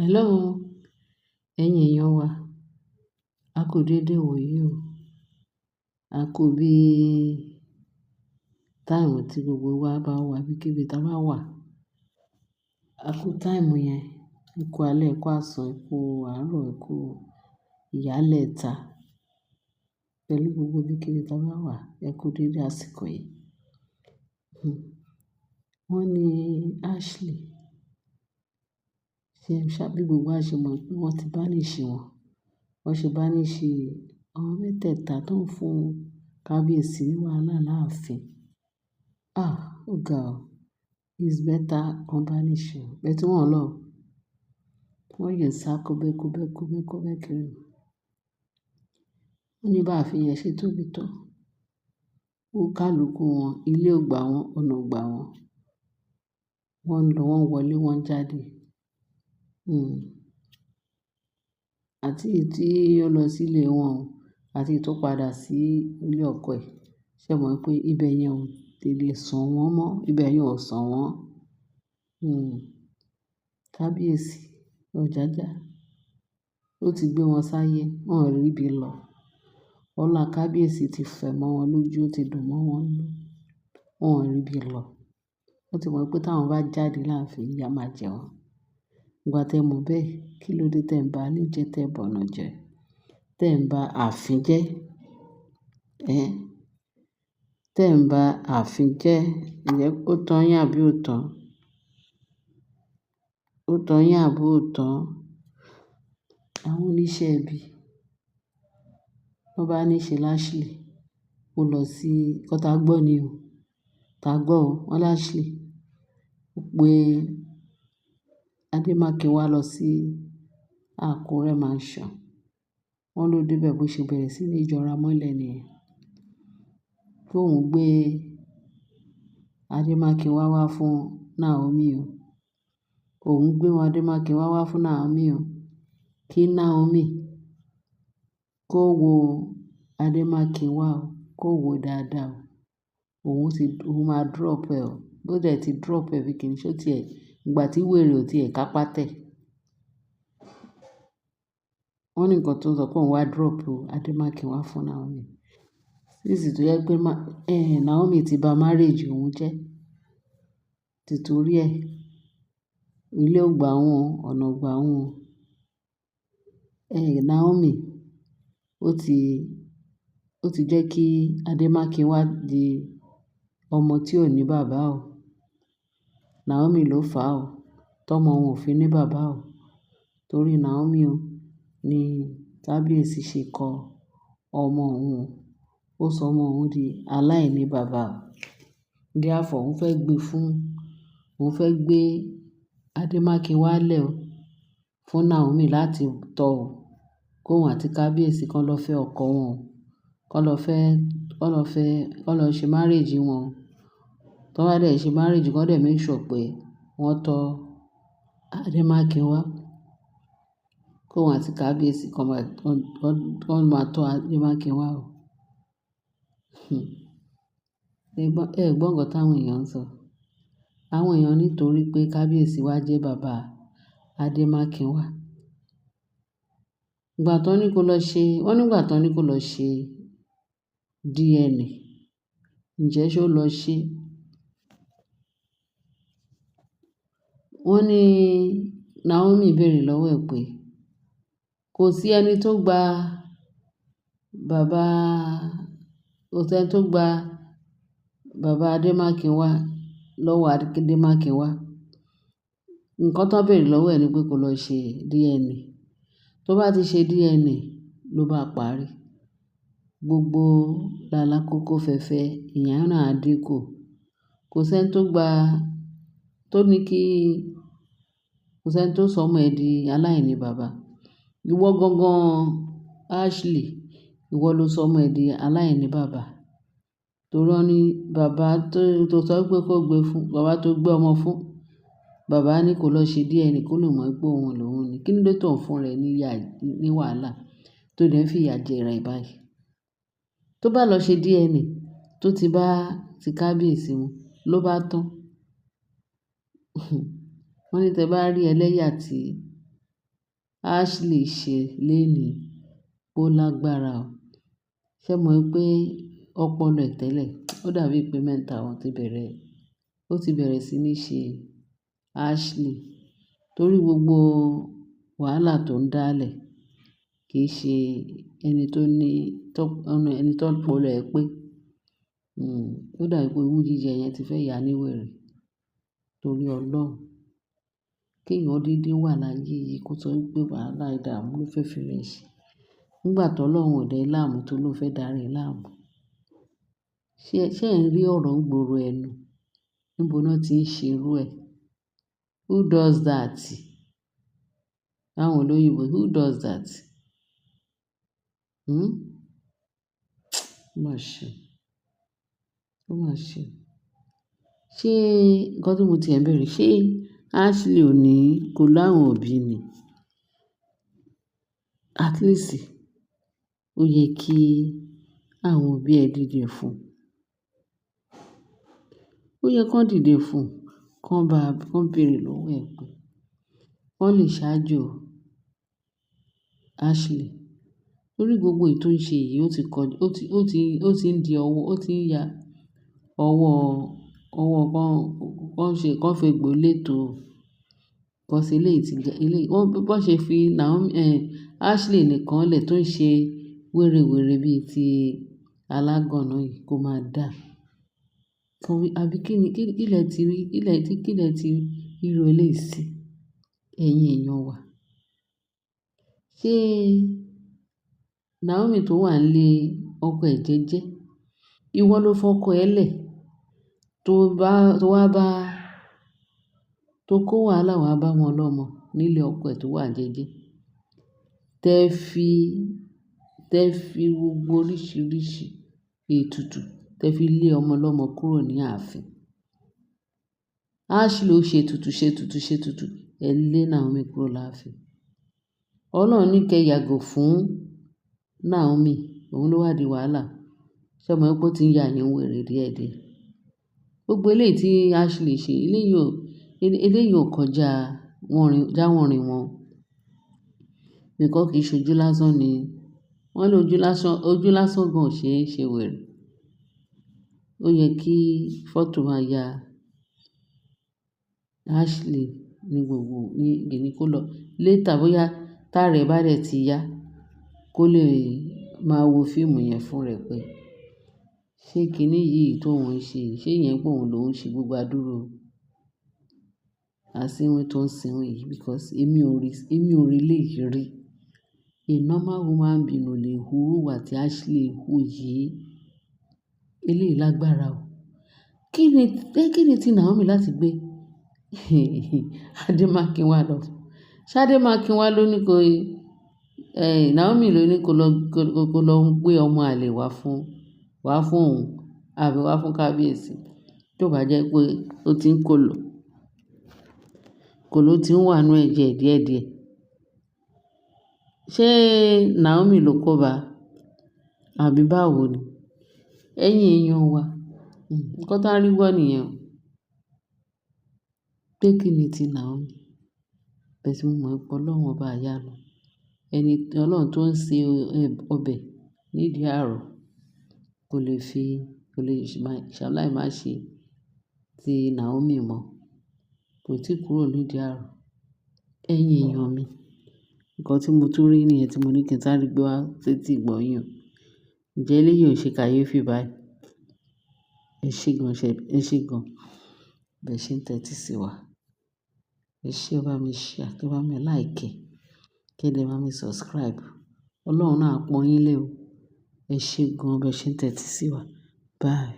Hello, ẹ̀yin èèyàn wa, a kú dédé wòyí o. A kú bí táìmù tí gbogbo wa bá wà ibikíbi tá bá wà. A kú táìmù yẹn, ẹ kú alẹ́, ẹ kú àsán, ẹ kú àárọ̀, ẹ kú ìyálẹ̀ta. Pẹ̀lú gbogbo ibikíbi tá bá wà, ẹ kú dédé àsìkò yìí. Wọ́n ní Ashley, ṣe bí gbogbo wa ṣe mọ̀ pé wọ́n ti banish wọn. Wọ́n ṣe banish àwọn mẹ́tẹ̀ẹ̀ta tó ń fún kábíyèsí ní wàhálà láàfin. Ó ga o. It's better kan banish wọn. Bẹ́ẹ̀ tí wọ́n lọ, wọ́n yẹ sá kọ́bẹ́kọ́bẹ́ kiri. Wọ́n ní bá àfin yẹn ṣe tóbi tó. Ó kálukú wọn, ilé ò gbà wọ́n, ọ̀nà ò gbà wọ́n. Wọ́n lọ, wọ́n wọlé, wọ́n jáde. Àti èyí tí ó lọ sílé wọn àti èyí tó padà sí ilé ọkọ ẹ̀. Ṣé ẹ mọ̀ pé ibẹ̀ yẹn ò lè sàn wọ́n mọ́? Ibẹ̀ yẹn ò sàn wọ́n. Kábíyèsí Ọjájá, ó ti gbé wọn sáyé, wọ́n ò rí ibi lọ. Ọlá kábíyèsí ti fẹ̀ mọ́ wọn lójú, ó ti dùn mọ́ wọn nínú. Wọn ò rí ibi lọ. Wọ́n ti mọ̀ pé táwọn bá jáde láàfin, ìyà máa jẹ wọ́n. Ìgbà tí ẹ mọ̀ bẹ́ẹ̀, kí ló dé tí ẹ̀ ń bá ilé jẹ́, tẹ́ ẹ bọ̀nà jẹ́, tẹ́ ẹ̀ ń bá ààfin jẹ́? Tẹ́ ẹ̀ ń bá ààfin jẹ́, ǹjẹ́ ó tán yín àbí ò tán? Ó tán yín àbí ò tán? Àwọn oníṣẹ́ ibi, wọ́n bá ní ṣe Ashley, ó lọ sí nǹkan tá gbọ́ ni o. Tá gbọ́ o, wọ́n Ashley, ó pe Adémákin wá lọ sí Àkúrẹ́ Mansion. Wọ́n ló dé bẹ̀ bó ṣe bẹ̀rẹ̀ sí ní jọra mọ́lẹ̀ nìyẹn. Kí òun gbé Adémákin wá fún Naomi o. Òun gbé wọn Adémákin wá fún Naomi o. Kí Naomi kó wo Adémákin wá o, kó wo dáadáa o. Òun máa drop ẹ o. Bó dẹ̀ ti drop ẹ bí kìí ṣó ti ẹ̀, ìgbà tí wèrè ò ti ẹ̀ kápá tẹ̀. Wọ́n ní nǹkan tó sọ pé òun wá drop Adémákin wá fún Naomi. Nísìsiyìí tó jẹ́ pé Naomi ti ba marriage òun jẹ́. Títorí ẹ̀, ilé ò gbà wọ́n, ọ̀nà ò gbà wọ́n. Naomi, ó ti jẹ́ kí Adémákin wá di ọmọ tí ò ní bàbá o. Naomi ló fà á o. Tọ́mọ wọn ò fi ní bàbá o. Torí Naomi o ni kábíyèsí ṣe kọ ọmọ òun. Ó sọ ọmọ òun di aláìní bàbá o. Therefore, òun fẹ́ gbé Adémákin wá lẹ̀ o fún Naomi láti tọ́ o. Kóhun àti kábíyèsí kan lọ fẹ́ ọkọ wọn o. Kọ́ lọ ṣe marriage wọn o. Tó bá dẹ̀ ṣe marriage, kọ́ dẹ̀ make sure pé wọ́n tọ́ Adémákin wá. Kóhun àti kábíyèsí kan máa tọ́ Adémákin wá o. Ẹ gbọ́ nǹkan táwọn èèyàn ń sọ. Àwọn èèyàn nítorí pé kábíyèsí wá jẹ́ bàbá Adémákin wá. Ìgbà tán ní kó lọ ṣe, wọ́n nígbà tán ní kó lọ ṣe DNA. Ǹjẹ́ ṣé ó lọ ṣe? Wọ́n ní Naomi béèrè lọ́wọ́ ẹ̀ pé kò sí ẹni tó gba bàbá Adémákin wá lọ́wọ́ Adémákin wá. Nǹkan tán béèrè lọ́wọ́ ẹ̀ ni pé kó lọ ṣe DNA. Tó bá ti ṣe DNA ló bá parí. Gbogbo làálàá kókó fẹ́fẹ́ ìyẹn náà á dínkù. Kò sí ẹni tó sọ ọmọ ẹ̀ di aláìní bàbá. Ìwọ gangan Ashley, ìwọ ló sọ ọmọ ẹ̀ di aláìní bàbá. Torí wọ́n ní bàbá tó sọ pé kó gbé fún, bàbá tó gbé ọmọ fún, bàbá ní kó lọ ṣe DNA kó lè mọ̀ pé òun lòun ni. Kí ló dé tó ń fún rẹ̀ ní wàhálà tó dẹ̀ ń fi ìyà jẹ rẹ̀ báyìí? Tó bá lọ ṣe DNA tó ti bá ti kábíyèsí mu ló bá tán. Wọ́n ní tẹ bá rí ẹlẹ́yà tí Ashley ṣe lénìí ó lágbára o. Ṣé mọ̀ pé ọpọlọ ẹ̀ tẹ́lẹ̀ ó dàbí pé mental ó ti bẹ̀rẹ̀ sí ní ṣe Ashley torí gbogbo wàhálà tó ń dálẹ̀ kì í ṣe ẹni tó ní ẹni tó ọpọlọ ẹ̀ pé. Ó dàbí pé owú jíjẹ yẹn ti fẹ́ yà ní wèrè torí Ọlọ́run. Kí èèyàn dédé wà láyé yìí kó sọ wípé wàhálà ìdààmú ló fẹ́ fi rẹ̀ ṣe. Nígbà tó Ọlọ́run ò dá ẹ láàmú tó ló fẹ́ darí ẹ láàmú. Ṣé ẹ̀ ń rí ọ̀rọ̀ ń gbòòrò ẹnu? Níbo náà tí ń ṣe irú ẹ̀? Who does that? Àwọn olóyìnbo, who does that? Ó mà ṣe, ó mà ṣe. Ṣé nǹkan tí mo ti ẹ̀ ń bèèrè, ṣé Ashley ò ní kò láwọn òbí ni? At least ó yẹ kí àwọn òbí ẹ dìde fún. Ó yẹ kí wọ́n dìde fún, kán béèrè lọ́wọ́ ẹ̀ pé wọ́n lè ṣáájo Ashley. Torí gbogbo èyí tó ń ṣe yìí ó ti ń di ọwọ́, ó ti ń ya ọwọ́ kán fi egbò létò. Because eléyìí ti jẹ́, bọ́n ṣe fi Ashley nìkan lẹ̀ tó ń ṣe wérewère bíi ti alágànná yìí kó máa dà. Àbí kí lẹ ti rí, kí lẹ ti ríru eléyìí sí ẹ̀yin èèyàn wa? Ṣé Naomi tó wà nílé ọkọ ẹ̀ jẹ́jẹ́, ìwọ ló fọkọ ẹ lẹ̀ tó kó wàhálà wá bá wọn lọ́mọ nílé ọkọ ẹ̀ tó wà jẹ́jẹ́. Tẹ fi gbogbo oríṣiríṣi ètùtù tẹ fi lé ọmọ lọ́mọ kúrò ní ààfin. Ashley ó ṣe ètùtù, ẹ lé Naomi kúrò láàfin. Ọlọ́run ní kẹ́ yàgò fún Naomi, òun ló wá di wàhálà. Ṣé o mọ̀ pé ó ti ń yà yín wèrè díẹ̀díẹ̀? Gbogbo eléyìí tí Ashley ṣe, eléyìí ò kọjá jáwọ́nrin wọn. Nìkan kì í ṣojú lásán ni. Wọ́n ní ojú lásán gan ò ṣe é ṣe wèrè. Ó yẹ kí fọ́tò máa ya Ashley ní gìní kó lọ. Later bóyá tára ẹ̀ bá dẹ̀ ti yá kó lè máa wo fíìmù yẹn fún rẹ̀ pé ṣé kíní yìí tó ń ṣe, ṣé ìyẹn pé òun ló ń ṣe gbogbo àdúró asínwín tó ń sínwín yìí because èmi ò rí eléyìí rí. A normal human being ò lè hu irú ìwà tí Ashley hù yìí. Eléyìí lágbára o. Kí ni ti Naomi láti gbé Adémákinwá lọ? Ṣé Adémákinwá ló ní Naomi ló ní kó lọ gbé ọmọ àlè wá fún òun àbí wá fún kábíyèsí? Tó bá jẹ́ pé ó ti ń kòló tí ń wà nínú ẹ̀jẹ̀ díẹ̀díẹ̀. Ṣé Naomi ló kó bá àbí báwo ni? Ẹ̀yin èèyàn wa, nǹkan tá rí gbọ́ nìyẹn o. Pé kí ni ti Naomi? Bẹ́ẹ̀ sì mo mọ̀ pé Ọlọ́run ọba ìyanu, Ọlọ́run tó ń ṣe ọbẹ̀ nídìí àrò kò lè ṣaláì má ṣe ti Naomi mọ́. Kò tí kúrò nídìí àrò. Ẹ̀yin èèyàn mi, nǹkan tí mo tún rí nìyẹn tí mo ní kí n sáré gbé wá sétí ìgbọ́ yín o. Ǹjẹ́ eléyìí ò ṣe kàyéfì báyìí? Ẹ ṣé gan bẹ́ẹ̀ ṣe ń tẹ́tí sí wa. Ẹ ṣé, ẹ bá mi share, kí ẹ bá mi like, kí ẹ dẹ̀ bá mi subscribe. Ọlọ́run náà á pọ́n yín lé o. Ẹ ṣé gan bẹ́ẹ̀ ṣe ń tẹ́tí sí wa. Bye.